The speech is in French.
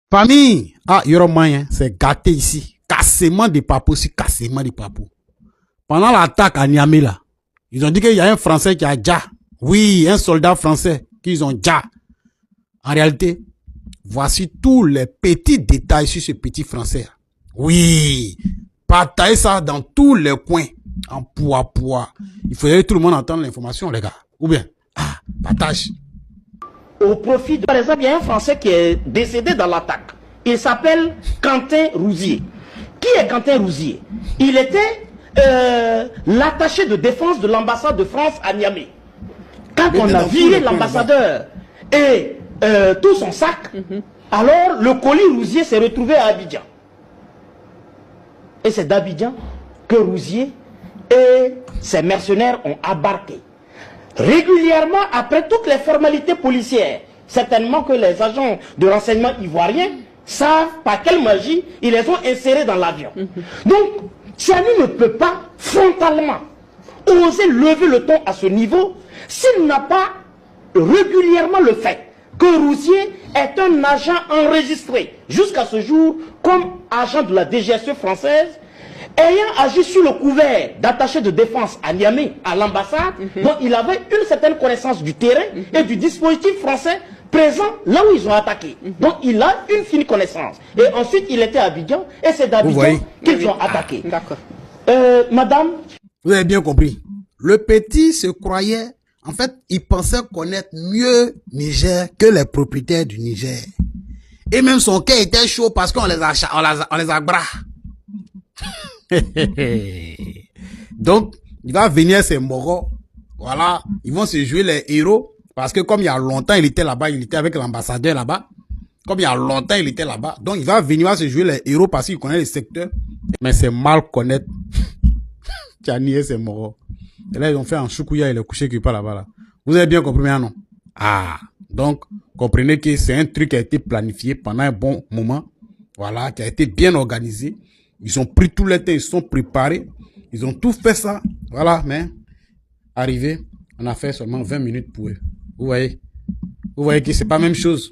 Famille, ah, il y aura moyen, c'est gâté ici. Cassement des papous, c'est cassement des papous. Pendant l'attaque à Niamey, là, ils ont dit qu'il y a un Français qui a déjà. Oui, un soldat français qu'ils ont déjà. En réalité, voici tous les petits détails sur ce petit Français. Oui, partagez ça dans tous les coins. En poids. Il faudrait que tout le monde entende l'information, les gars. Ou bien, partage. Au profit de... Par exemple, il y a un Français qui est décédé dans l'attaque. Il s'appelle Quentin Rouzier. Qui est Quentin Rouzier? Il était l'attaché de défense de l'ambassade de France à Niamey. Quand on a viré l'ambassadeur et tout son sac, alors le colis Rouzier s'est retrouvé à Abidjan. Et c'est d'Abidjan que Rouzier et ses mercenaires ont embarqué. Régulièrement, après toutes les formalités policières, certainement que les agents de renseignement ivoiriens savent par quelle magie ils les ont insérés dans l'avion. Donc, Tiani ne peut pas frontalement oser lever le ton à ce niveau s'il n'a pas régulièrement le fait que Rouzier est un agent enregistré jusqu'à ce jour comme agent de la DGSE française, ayant agi sur le couvert d'attaché de défense à Niamey, à l'ambassade, dont il avait une certaine connaissance du terrain et du dispositif français présent là où ils ont attaqué. Donc il a une fine connaissance. Et ensuite il était à Abidjan et c'est d'Abidjan qu'ils ont attaqué. D'accord. Madame? Vous avez bien compris. Le petit se croyait, en fait, il pensait connaître mieux Niger que les propriétaires du Niger. Et même son cœur était chaud parce qu'on les a bras. Donc, il va venir ces moros. Voilà, ils vont se jouer les héros. Parce que comme il y a longtemps, il était là-bas, il était avec l'ambassadeur là-bas. Comme il y a longtemps, il était là-bas. Donc, il va venir se jouer les héros parce qu'il connaît le secteur. Mais c'est mal connaître. Tiani et ses moros. Et là, ils ont fait un choukouya et le coucher qui part là-bas. Là. Vous avez bien compris maintenant? Ah, donc, comprenez que c'est un truc qui a été planifié pendant un bon moment. Voilà, qui a été bien organisé. Ils ont pris tout le temps, ils sont préparés. Ils ont tout fait ça. Voilà, mais arrivé, on a fait seulement 20 minutes pour eux. Vous voyez que c'est pas la même chose.